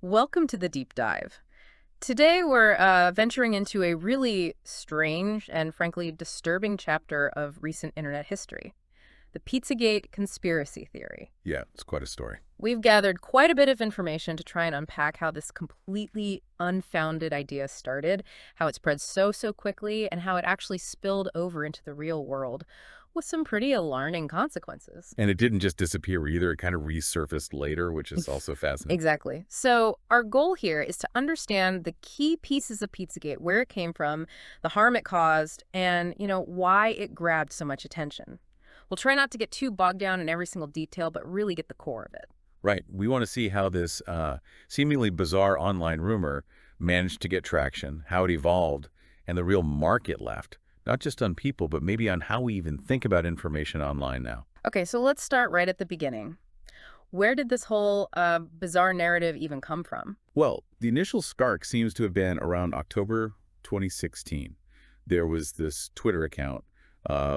Welcome to the deep dive. Today we're venturing into a really strange and frankly disturbing chapter of recent internet history, the Pizzagate conspiracy theory. Yeah, it's quite a story. We've gathered quite a bit of information to try and unpack how this completely unfounded idea started, how it spread so quickly, and how it actually spilled over into the real world with some pretty alarming consequences. And it didn't just disappear either. It kind of resurfaced later, which is also fascinating. Exactly. So our goal here is to understand the key pieces of Pizzagate, where it came from, the harm it caused, and, why it grabbed so much attention. We'll try not to get too bogged down in every single detail, but really get the core of it. Right. We want to see how this seemingly bizarre online rumor managed to get traction, how it evolved, and the real mark it left, not just on people, but maybe on how we even think about information online now. Okay, so let's start right at the beginning. Where did this whole bizarre narrative even come from? Well, the initial spark seems to have been around October 2016. There was this Twitter account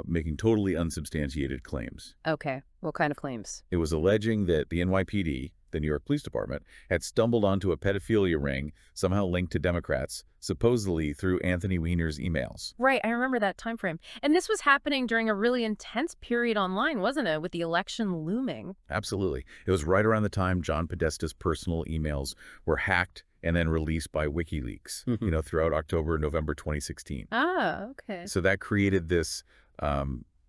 making totally unsubstantiated claims. Okay, what kind of claims? It was alleging that the NYPD, the New York Police Department, had stumbled onto a pedophilia ring somehow linked to Democrats, supposedly through Anthony Weiner's emails. Right, I remember that time frame. And this was happening during a really intense period online, wasn't it, with the election looming? Absolutely. It was right around the time John Podesta's personal emails were hacked and then released by Wikileaks, throughout October, November 2016. Ah, okay. So that created this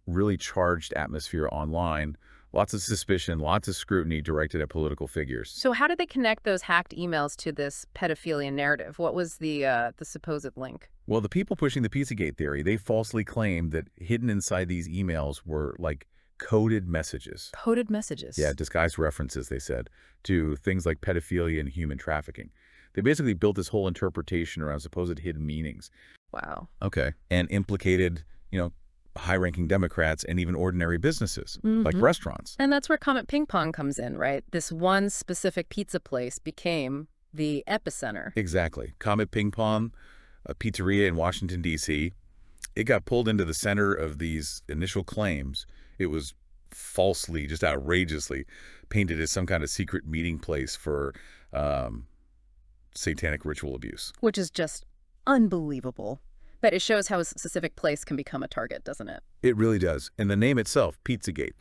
really charged atmosphere online. Lots of suspicion, lots of scrutiny directed at political figures. So how did they connect those hacked emails to this pedophilia narrative? What was the supposed link? Well, the people pushing the Pizzagate theory, they falsely claimed that hidden inside these emails were like coded messages. Coded messages? Yeah, disguised references, they said, to things like pedophilia and human trafficking. They basically built this whole interpretation around supposed hidden meanings. Wow. Okay. And implicated, high-ranking Democrats and even ordinary businesses, like restaurants. And that's where Comet Ping Pong comes in, right? This one specific pizza place became the epicenter. Exactly. Comet Ping Pong, a pizzeria in Washington, D.C., it got pulled into the center of these initial claims. It was falsely, just outrageously, painted as some kind of secret meeting place for satanic ritual abuse. Which is just unbelievable. But it shows how a specific place can become a target, doesn't it? It really does. And the name itself, Pizzagate,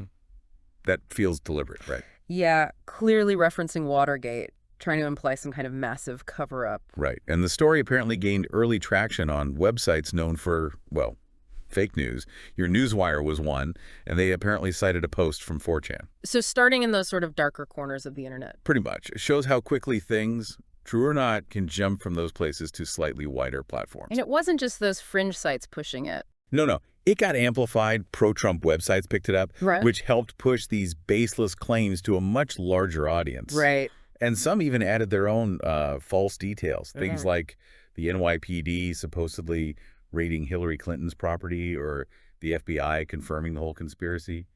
that feels deliberate, right? Yeah, clearly referencing Watergate, trying to imply some kind of massive cover-up. Right. And the story apparently gained early traction on websites known for, well, fake news. Your Newswire was one, and they apparently cited a post from 4chan. So starting in those sort of darker corners of the internet. Pretty much. It shows how quickly things, true or not, can jump from those places to slightly wider platforms. And it wasn't just those fringe sites pushing it. No. It got amplified. Pro-Trump websites picked it up, Right. which helped push these baseless claims to a much larger audience. Right. And some even added their own false details. Things like the NYPD supposedly raiding Hillary Clinton's property, or the FBI confirming the whole conspiracy,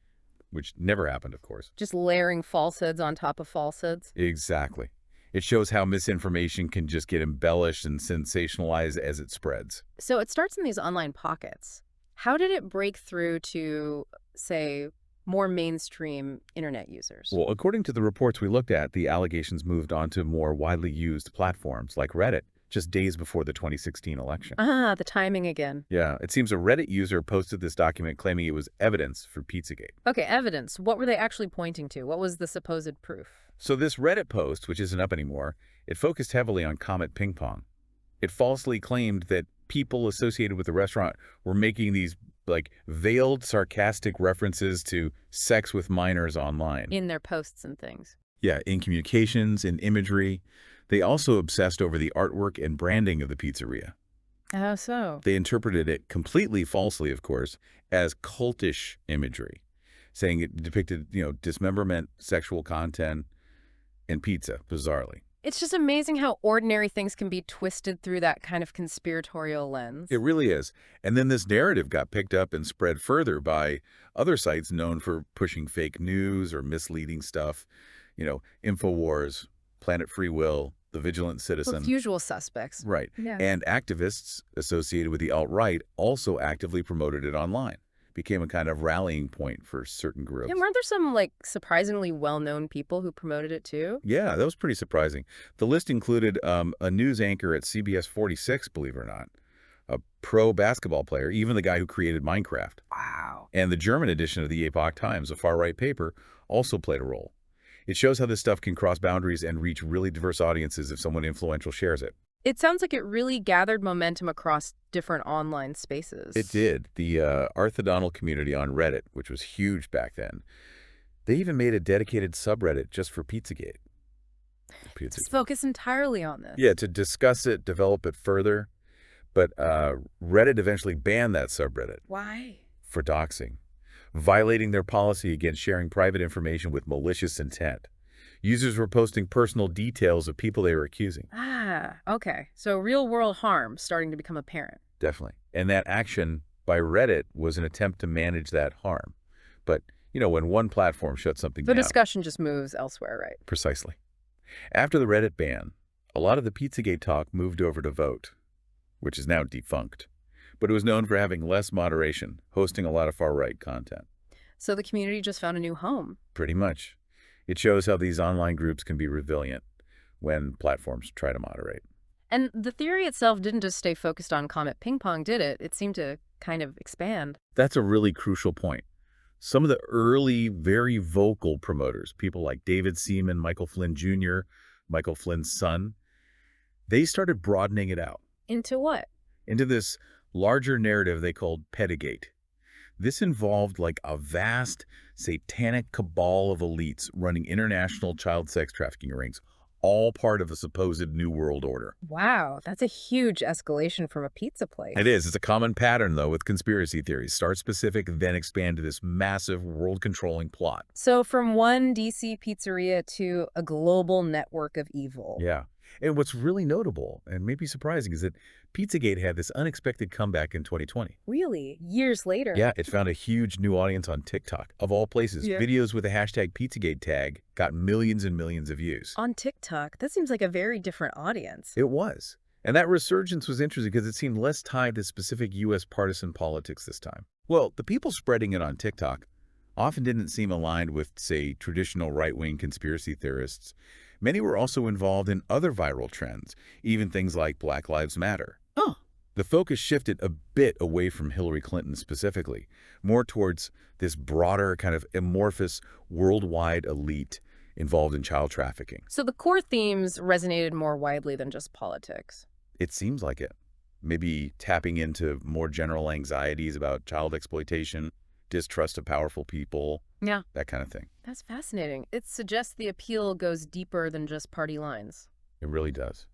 which never happened, of course. Just layering falsehoods on top of falsehoods. Exactly. It shows how misinformation can just get embellished and sensationalized as it spreads. So it starts in these online pockets. How did it break through to, say, more mainstream internet users? Well, according to the reports we looked at, the allegations moved on to more widely used platforms like Reddit, just days before the 2016 election. Ah, the timing again. Yeah, it seems a Reddit user posted this document claiming it was evidence for Pizzagate. Okay, evidence. What were they actually pointing to? What was the supposed proof? So this Reddit post, which isn't up anymore, it focused heavily on Comet Ping Pong. It falsely claimed that people associated with the restaurant were making these veiled, sarcastic references to sex with minors online. In their posts and things. Yeah, in communications, in imagery. They also obsessed over the artwork and branding of the pizzeria. How so? They interpreted it completely falsely, of course, as cultish imagery, saying it depicted, dismemberment, sexual content, and pizza, bizarrely. It's just amazing how ordinary things can be twisted through that kind of conspiratorial lens. It really is. And then this narrative got picked up and spread further by other sites known for pushing fake news or misleading stuff. InfoWars, Planet Free Will, The Vigilant Citizen. Well, usual suspects. Right. Yeah. And activists associated with the alt-right also actively promoted it online became a kind of rallying point for certain And groups. weren't there some, like, surprisingly well-known people who promoted it too? Yeah, that was pretty surprising. The list included a news anchor at CBS 46, believe it or not, a pro basketball player, even the guy who created Minecraft. Wow. And the German edition of the Epoch Times, a far-right paper, also played a role. It shows how this stuff can cross boundaries and reach really diverse audiences if someone influential shares it. It sounds like it really gathered momentum across different online It spaces. did. The orthodontal community on Reddit, which was huge back then, they even made a dedicated subreddit just for Pizzagate. Pizza. Just focus entirely on Yeah, this. to discuss it, develop it further. But Reddit eventually banned that subreddit Why? for doxing, violating their policy against sharing private information with malicious intent. Users were posting personal details of people they were accusing. Ah, okay. So real-world harm starting to become apparent. Definitely. And that action by Reddit was an attempt to manage that harm. But, when one platform shuts something The down. discussion just moves elsewhere, right? Precisely. After the Reddit ban, a lot of the Pizzagate talk moved over to Vote, which is now defunct. But it was known for having less moderation, hosting a lot of far-right content. So the community just found a new home. Pretty much. It shows how these online groups can be resilient when platforms try to moderate. And the theory itself didn't just stay focused on Comet Ping Pong, did it? It seemed to kind of expand. That's a really crucial point. Some of the early, very vocal promoters, people like David Seaman, Michael Flynn Jr., Michael Flynn's son, they started broadening it out Into what? into this larger narrative they called Pedogate. This involved like a vast satanic cabal of elites running international child sex trafficking rings, all part of a supposed New World Order. Wow, that's a huge escalation from a pizza place. It is. It's a common pattern, though, with conspiracy theories. Start specific, then expand to this massive world-controlling plot. So from one DC pizzeria to a global network of evil. Yeah. And what's really notable, and maybe surprising, is that Pizzagate had this unexpected comeback in 2020. Really? Years later? Yeah, it found a huge new audience on TikTok. Of all places, Yeah. videos with the hashtag Pizzagate tag got millions and millions of views. On TikTok? That seems like a very different audience. It was. And that resurgence was interesting because it seemed less tied to specific U.S. partisan politics this time. Well, the people spreading it on TikTok often didn't seem aligned with, say, traditional right-wing conspiracy theorists. Many were also involved in other viral trends, even things like Black Lives Matter. Oh. The focus shifted a bit away from Hillary Clinton specifically, more towards this broader kind of amorphous worldwide elite involved in child trafficking. So the core themes resonated more widely than just politics. It seems like it. Maybe tapping into more general anxieties about child exploitation, distrust of powerful people, Yeah. that kind of thing. That's fascinating. It suggests the appeal goes deeper than just party lines. It really does.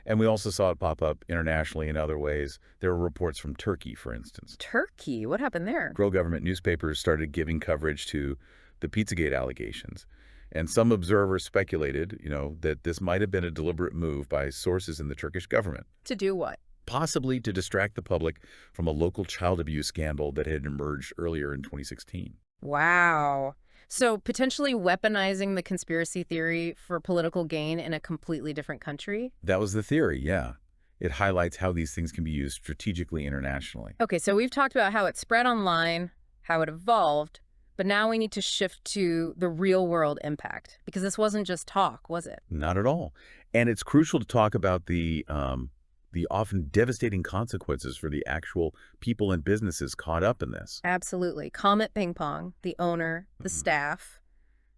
And we also saw it pop up internationally in other ways. There were reports from Turkey, for instance. Turkey? What happened there? Pro-government newspapers started giving coverage to the Pizzagate allegations. And some observers speculated, that this might have been a deliberate move by sources in the Turkish government, To do what? possibly to distract the public from a local child abuse scandal that had emerged earlier in 2016. Wow. So potentially weaponizing the conspiracy theory for political gain in a completely different country? That was the theory, yeah. It highlights how these things can be used strategically internationally. Okay, so we've talked about how it spread online, how it evolved, but now we need to shift to the real-world impact, because this wasn't just talk, was it? Not at all. And it's crucial to talk about the often devastating consequences for the actual people and businesses caught up in this. Absolutely. Comet Ping Pong, the owner, the staff,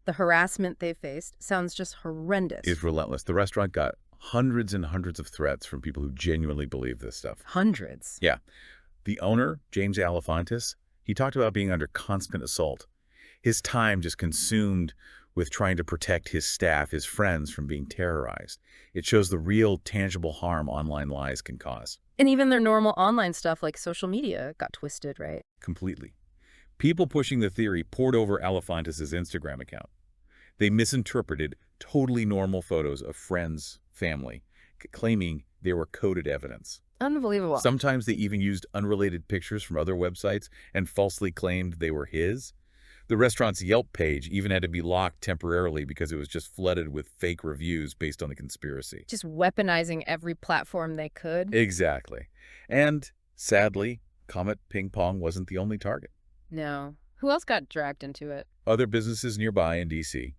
the harassment they faced sounds just horrendous. It's relentless. The restaurant got hundreds and hundreds of threats from people who genuinely believe this stuff. Hundreds. Yeah. The owner, James Alefantis, he talked about being under constant assault. His time just consumed with trying to protect his staff, his friends, from being terrorized. It shows the real, tangible harm online lies can cause. And even their normal online stuff like social media got twisted, right? Completely. People pushing the theory poured over Alefantis' Instagram account. They misinterpreted totally normal photos of friends, family, claiming they were coded evidence. Unbelievable. Sometimes they even used unrelated pictures from other websites and falsely claimed they were his. The restaurant's Yelp page even had to be locked temporarily because it was just flooded with fake reviews based on the conspiracy. Just weaponizing every platform they could. Exactly. And sadly, Comet Ping Pong wasn't the only target. No. Who else got dragged into it? Other businesses nearby in D.C.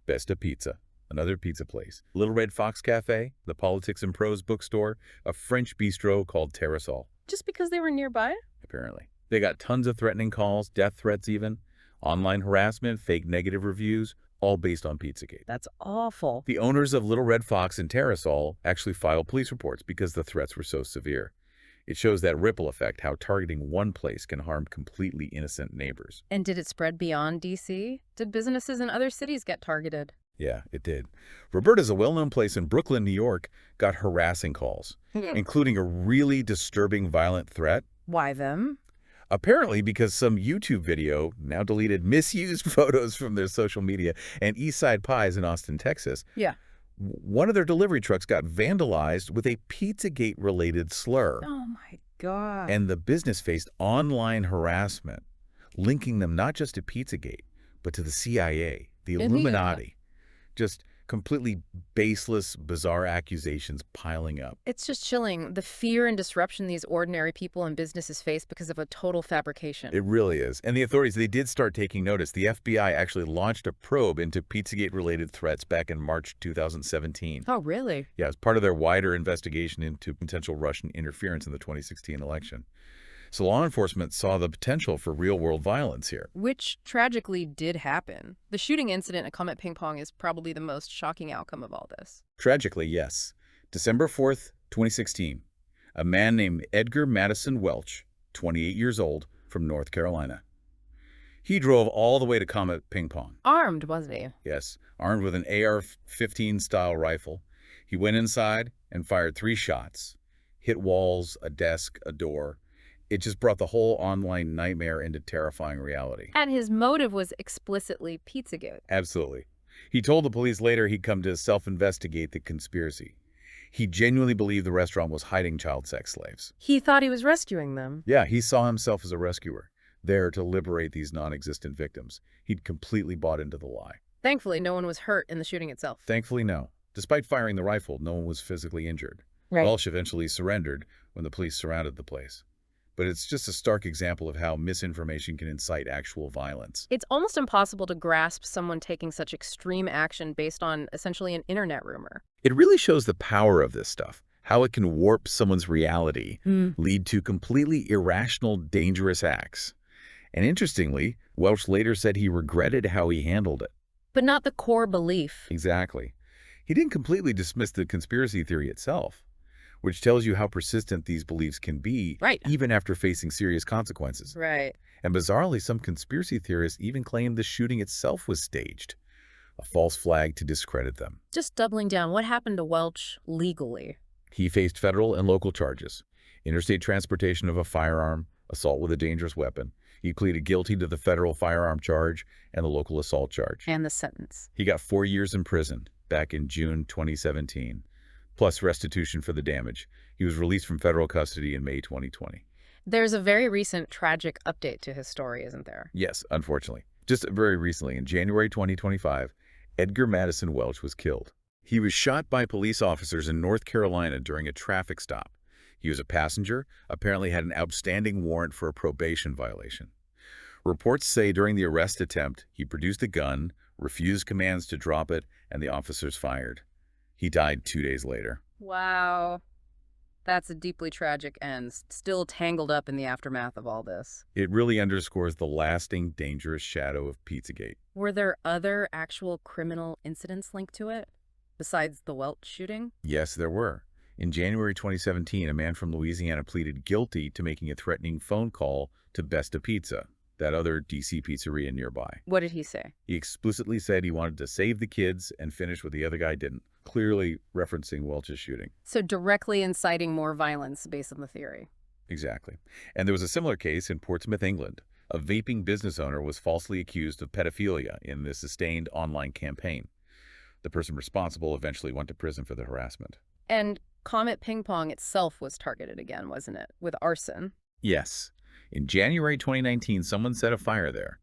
Besta Pizza, another pizza place. Little Red Fox Cafe, the Politics and Prose bookstore, a French bistro called Terrasol, Just because they were nearby? apparently. They got tons of threatening calls, death threats even, online harassment, fake negative reviews, all based on Pizzagate. That's awful. The owners of Little Red Fox and Terrasol actually filed police reports because the threats were so severe. It shows that ripple effect, how targeting one place can harm completely innocent neighbors. And did it spread beyond D.C.? Did businesses in other cities get targeted? Yeah, it did. Roberta's, a well-known place in Brooklyn, New York, got harassing calls, including a really disturbing violent threat. Why them? Apparently because some YouTube video, now deleted, misused photos from their social media, and East Side Pies in Austin, Texas. Yeah. One of their delivery trucks got vandalized with a Pizzagate-related slur. Oh, my God. And the business faced online harassment, linking them not just to Pizzagate, but to the CIA, the Illuminati. Just completely baseless, bizarre accusations piling up. It's just chilling, the fear and disruption these ordinary people and businesses face because of a total fabrication. It really is. And the authorities, they did start taking notice. The FBI actually launched a probe into Pizzagate-related threats back in March 2017. Oh, really? Yeah, as part of their wider investigation into potential Russian interference in the 2016 election. So law enforcement saw the potential for real-world violence here. Which tragically did happen. The shooting incident at Comet Ping Pong is probably the most shocking outcome of all this. Tragically, yes. December 4th, 2016, a man named Edgar Madison Welch, 28 years old, from North Carolina. He drove all the way to Comet Ping Pong. Armed, wasn't he? Yes, armed with an AR-15 style rifle. He went inside and fired 3 shots. Hit walls, a desk, a door. It just brought the whole online nightmare into terrifying reality. And his motive was explicitly Pizzagate. Absolutely. He told the police later he'd come to self-investigate the conspiracy. He genuinely believed the restaurant was hiding child sex slaves. He thought he was rescuing them. Yeah, he saw himself as a rescuer, there to liberate these non-existent victims. He'd completely bought into the lie. Thankfully, no one was hurt in the shooting itself. Thankfully, no. Despite firing the rifle, no one was physically injured. Right. Welch eventually surrendered when the police surrounded the place. But it's just a stark example of how misinformation can incite actual violence. It's almost impossible to grasp someone taking such extreme action based on essentially an internet rumor. It really shows the power of this stuff, how it can warp someone's reality, lead to completely irrational, dangerous acts. And interestingly, Welch later said he regretted how he handled it. But not the core belief. Exactly. He didn't completely dismiss the conspiracy theory itself, which tells you how persistent these beliefs can be, Right. even after facing serious consequences. Right. And bizarrely, some conspiracy theorists even claim the shooting itself was staged, a false flag to discredit them. Just doubling down, what happened to Welch legally? He faced federal and local charges: interstate transportation of a firearm, assault with a dangerous weapon. He pleaded guilty to the federal firearm charge and the local assault charge. And the sentence. He got 4 years in prison back in June 2017, plus restitution for the damage. He was released from federal custody in May 2020. There's a very recent tragic update to his story, isn't there? Yes, unfortunately. Just very recently, in January 2025, Edgar Madison Welch was killed. He was shot by police officers in North Carolina during a traffic stop. He was a passenger, apparently had an outstanding warrant for a probation violation. Reports say during the arrest attempt, he produced a gun, refused commands to drop it, and the officers fired. He died 2 days later. Wow. That's a deeply tragic end, still tangled up in the aftermath of all this. It really underscores the lasting, dangerous shadow of Pizzagate. Were there other actual criminal incidents linked to it, besides the Welch shooting? Yes, there were. In January 2017, a man from Louisiana pleaded guilty to making a threatening phone call to Besta Pizza, that other D.C. pizzeria nearby. What did he say? He explicitly said he wanted to save the kids and finish what the other guy didn't, clearly referencing Welch's shooting. So directly inciting more violence based on the theory. Exactly. And there was a similar case in Portsmouth, England. A vaping business owner was falsely accused of pedophilia in the sustained online campaign. The person responsible eventually went to prison for the harassment. And Comet Ping Pong itself was targeted again, wasn't it? With arson. Yes. In January 2019, someone set a fire there.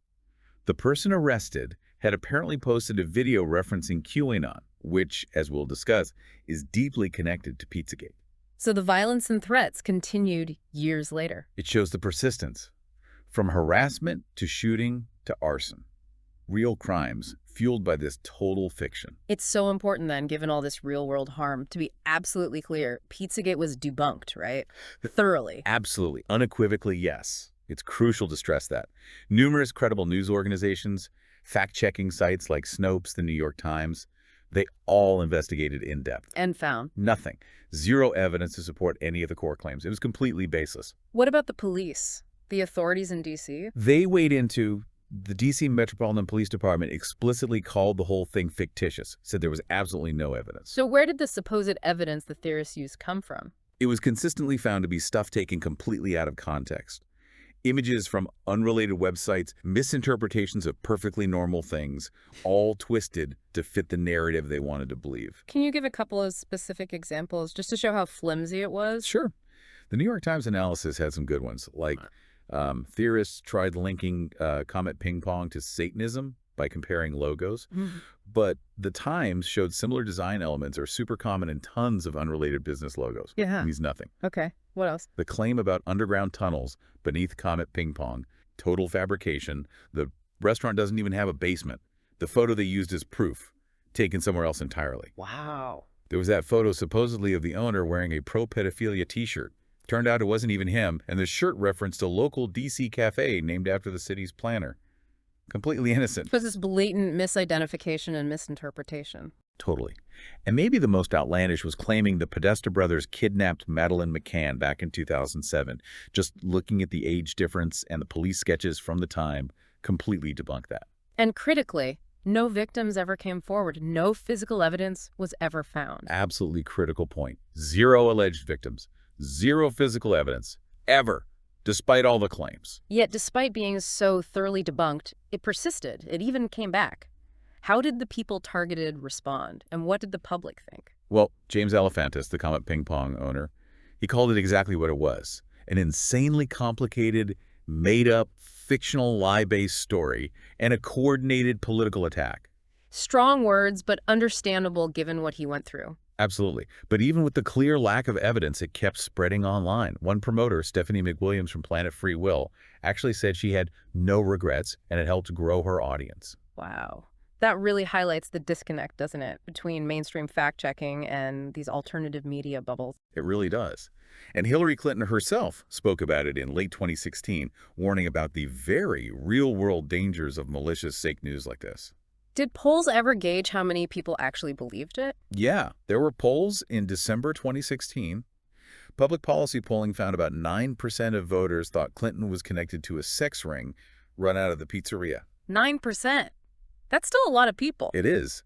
The person arrested had apparently posted a video referencing QAnon, which, as we'll discuss, is deeply connected to Pizzagate. So the violence and threats continued years later. It shows the persistence. From harassment to shooting to arson. Real crimes fueled by this total fiction. It's so important then, given all this real-world harm, to be absolutely clear, Pizzagate was debunked, right? Thoroughly. Absolutely. Unequivocally, yes. It's crucial to stress that. Numerous credible news organizations, fact-checking sites like Snopes, the New York Times, they all investigated in depth. And found. Nothing. Zero evidence to support any of the core claims. It was completely baseless. What about the police? The authorities in D.C.? They weighed into the D.C. Metropolitan Police Department explicitly called the whole thing fictitious, said there was absolutely no evidence. So where did the supposed evidence the theorists used come from? It was consistently found to be stuff taken completely out of context. Images from unrelated websites, misinterpretations of perfectly normal things, all twisted to fit the narrative they wanted to believe. Can you give a couple of specific examples just to show how flimsy it was? Sure. The New York Times analysis had some good ones, like theorists tried linking Comet Ping Pong to Satanism by comparing logos. But the Times showed similar design elements are super common in tons of unrelated business logos. Yeah. It means nothing. Okay. What else? The claim about underground tunnels beneath Comet Ping Pong, total fabrication. The restaurant doesn't even have a basement. The photo they used is proof, taken somewhere else entirely. Wow. There was that photo supposedly of the owner wearing a pro-pedophilia t-shirt. Turned out it wasn't even him, and the shirt referenced a local D.C. cafe named after the city's planner. Completely innocent. It was this blatant misidentification and misinterpretation. Totally. And maybe the most outlandish was claiming the Podesta brothers kidnapped Madeleine McCann back in 2007. Just looking at the age difference and the police sketches from the time completely debunked that. And critically, no victims ever came forward. No physical evidence was ever found. Absolutely critical point. Zero alleged victims. Zero physical evidence. Ever. Despite all the claims. Yet, despite being so thoroughly debunked, it persisted. It even came back. How did the people targeted respond, and what did the public think? Well, James Alefantis, the Comet Ping Pong owner, he called it exactly what it was. An insanely complicated, made-up, fictional lie-based story and a coordinated political attack. Strong words, but understandable given what he went through. Absolutely. But even with the clear lack of evidence, it kept spreading online. One promoter, Stephanie McWilliams from Planet Free Will, actually said she had no regrets and it helped grow her audience. Wow. That really highlights the disconnect, doesn't it, between mainstream fact-checking and these alternative media bubbles? It really does. And Hillary Clinton herself spoke about it in late 2016, warning about the very real-world dangers of malicious fake news like this. Did polls ever gauge how many people actually believed it? Yeah, there were polls in December 2016. Public policy polling found about 9% of voters thought Clinton was connected to a sex ring run out of the pizzeria. 9%. That's still a lot of people. It is.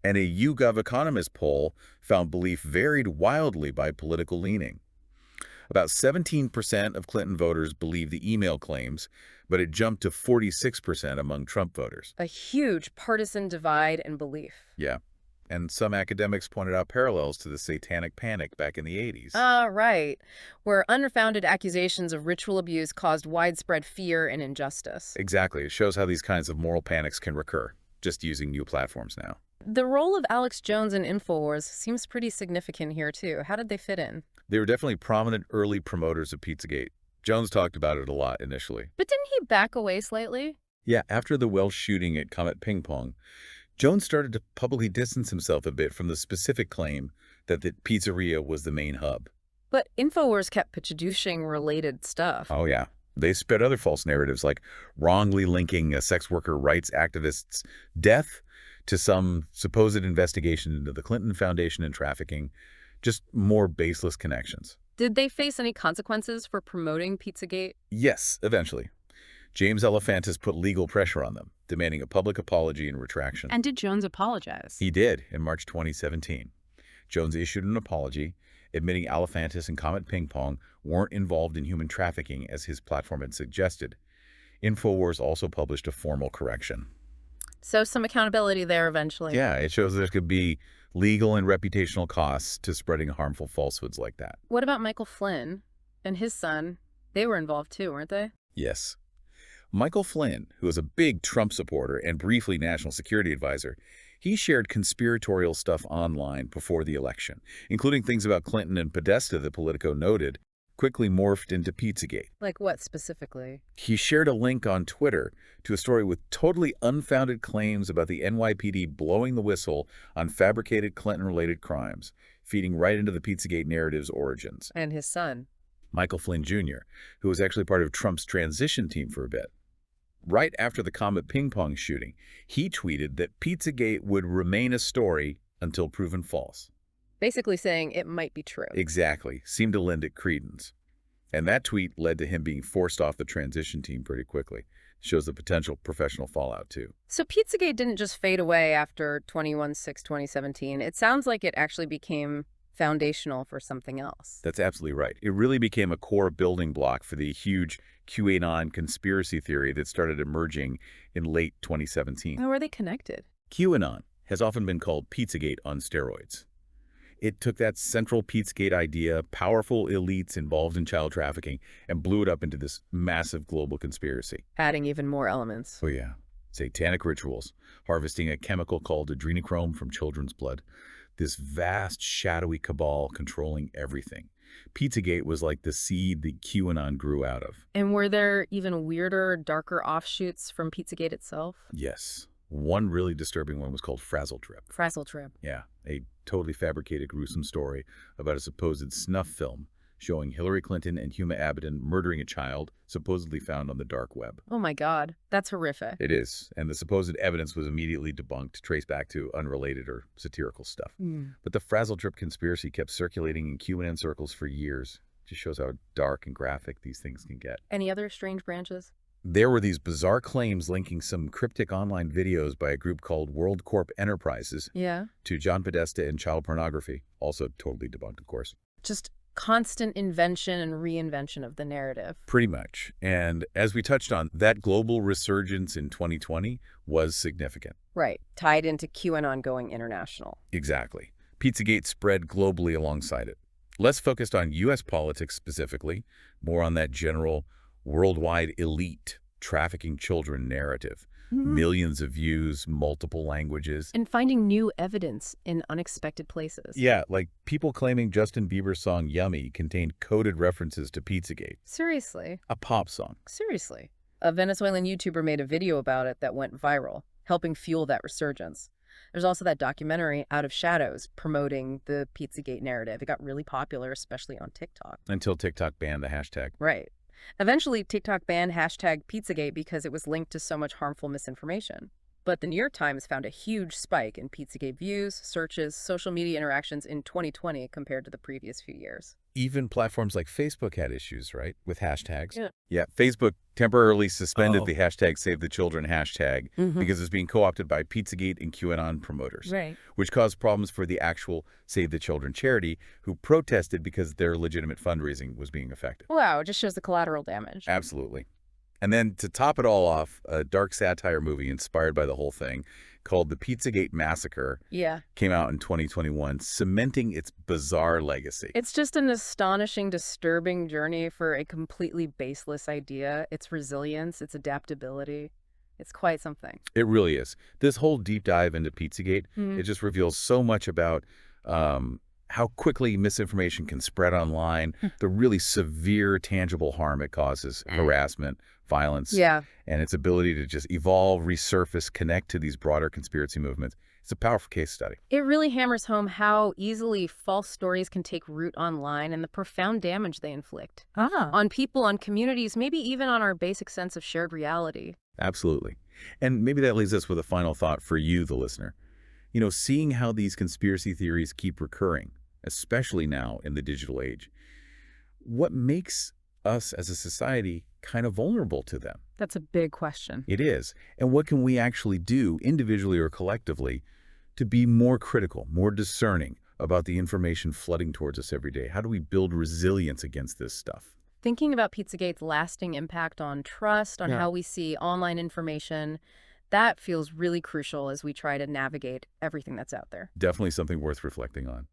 And a YouGov Economist poll found belief varied wildly by political leaning. About 17% of Clinton voters believe the email claims, but it jumped to 46% among Trump voters. A huge partisan divide in belief. Yeah. And some academics pointed out parallels to the satanic panic back in the 80s. Right. Where unfounded accusations of ritual abuse caused widespread fear and injustice. Exactly. It shows how these kinds of moral panics can recur, just using new platforms now. The role of Alex Jones in InfoWars seems pretty significant here, too. How did they fit in? They were definitely prominent early promoters of Pizzagate. Jones talked about it a lot initially. But didn't he back away slightly? Yeah, after the Welsh shooting at Comet Ping Pong, Jones started to publicly distance himself a bit from the specific claim that the pizzeria was the main hub. But InfoWars kept producing related stuff. Oh, yeah. They spread other false narratives like wrongly linking a sex worker rights activist's death to some supposed investigation into the Clinton Foundation and trafficking, just more baseless connections. Did they face any consequences for promoting Pizzagate? Yes, eventually. James Alefantis put legal pressure on them, demanding a public apology and retraction. And did Jones apologize? He did in March 2017. Jones issued an apology, admitting Alefantis and Comet Ping Pong weren't involved in human trafficking as his platform had suggested. InfoWars also published a formal correction. So some accountability there eventually. Yeah, it shows there could be legal and reputational costs to spreading harmful falsehoods like that. What about Michael Flynn and his son? They were involved too, weren't they? Yes. Michael Flynn, who was a big Trump supporter and briefly national security advisor, he shared conspiratorial stuff online before the election, including things about Clinton and Podesta that Politico noted. quickly morphed into Pizzagate. Like what specifically? He shared a link on Twitter to a story with totally unfounded claims about the NYPD blowing the whistle on fabricated Clinton-related crimes, feeding right into the Pizzagate narrative's origins. And his son. Michael Flynn Jr., who was actually part of Trump's transition team for a bit. Right after the Comet Ping Pong shooting, he tweeted that Pizzagate would remain a story until proven false. Basically saying it might be true. Exactly. Seemed to lend it credence. And that tweet led to him being forced off the transition team pretty quickly. Shows the potential professional fallout, too. So Pizzagate didn't just fade away after 21/6/2017. It sounds like it actually became foundational for something else. That's absolutely right. It really became a core building block for the huge QAnon conspiracy theory that started emerging in late 2017. How are they connected? QAnon has often been called Pizzagate on steroids. It took that central Pizzagate idea, powerful elites involved in child trafficking, and blew it up into this massive global conspiracy. Adding even more elements. Oh yeah. Satanic rituals, harvesting a chemical called adrenochrome from children's blood. This vast, shadowy cabal controlling everything. Pizzagate was like the seed that QAnon grew out of. And were there even weirder, darker offshoots from Pizzagate itself? Yes. One really disturbing one was called Frazzle Trip. Frazzle Trip. Yeah, a totally fabricated, gruesome story about a supposed snuff film showing Hillary Clinton and Huma Abedin murdering a child supposedly found on the dark web. Oh my God, that's horrific. It is, and the supposed evidence was immediately debunked, traced back to unrelated or satirical stuff. But the Frazzle Trip conspiracy kept circulating in QAnon circles for years. Just shows how dark and graphic these things can get. Any other strange branches? There were these bizarre claims linking some cryptic online videos by a group called World Corp Enterprises to John Podesta and child pornography. Also totally debunked, of course. Just constant invention and reinvention of the narrative. Pretty much. And as we touched on, that global resurgence in 2020 was significant. Right. Tied into QAnon going international. Exactly. Pizzagate spread globally alongside it. Less focused on U.S. politics specifically, more on that general worldwide elite trafficking children narrative. Millions of views, multiple languages. And finding new evidence in unexpected places. Yeah, like people claiming Justin Bieber's song Yummy contained coded references to Pizzagate. Seriously. A pop song. Seriously. A Venezuelan YouTuber made a video about it that went viral, helping fuel that resurgence. There's also that documentary, Out of Shadows, promoting the Pizzagate narrative. It got really popular, especially on TikTok. Until TikTok banned the hashtag. Right. Eventually, TikTok banned hashtag Pizzagate because it was linked to so much harmful misinformation. But the New York Times found a huge spike in Pizzagate views, searches, social media interactions in 2020 compared to the previous few years. Even platforms like Facebook had issues, right, with hashtags. Yeah. Facebook temporarily suspended the hashtag Save the Children hashtag because it's being co-opted by Pizzagate and QAnon promoters, which caused problems for the actual Save the Children charity, who protested because their legitimate fundraising was being affected. Wow, it just shows the collateral damage. Absolutely. And then to top it all off, a dark satire movie inspired by the whole thing called The Pizzagate Massacre came out in 2021, cementing its bizarre legacy. It's just an astonishing, disturbing journey for a completely baseless idea. Its resilience, its adaptability. It's quite something. It really is. This whole deep dive into Pizzagate, it just reveals so much about how quickly misinformation can spread online, the really severe, tangible harm it causes, harassment, violence, and its ability to just evolve, resurface, connect to these broader conspiracy movements. It's a powerful case study. It really hammers home how easily false stories can take root online and the profound damage they inflict on people, on communities, maybe even on our basic sense of shared reality. Absolutely. And maybe that leaves us with a final thought for you, the listener. You know, seeing how these conspiracy theories keep recurring, especially now in the digital age, what makes us as a society kind of vulnerable to them? That's a big question. It is. And what can we actually do, individually or collectively, to be more critical, more discerning about the information flooding towards us every day? How do we build resilience against this stuff? Thinking about Pizzagate's lasting impact on trust, on how we see online information, that feels really crucial as we try to navigate everything that's out there. Definitely something worth reflecting on.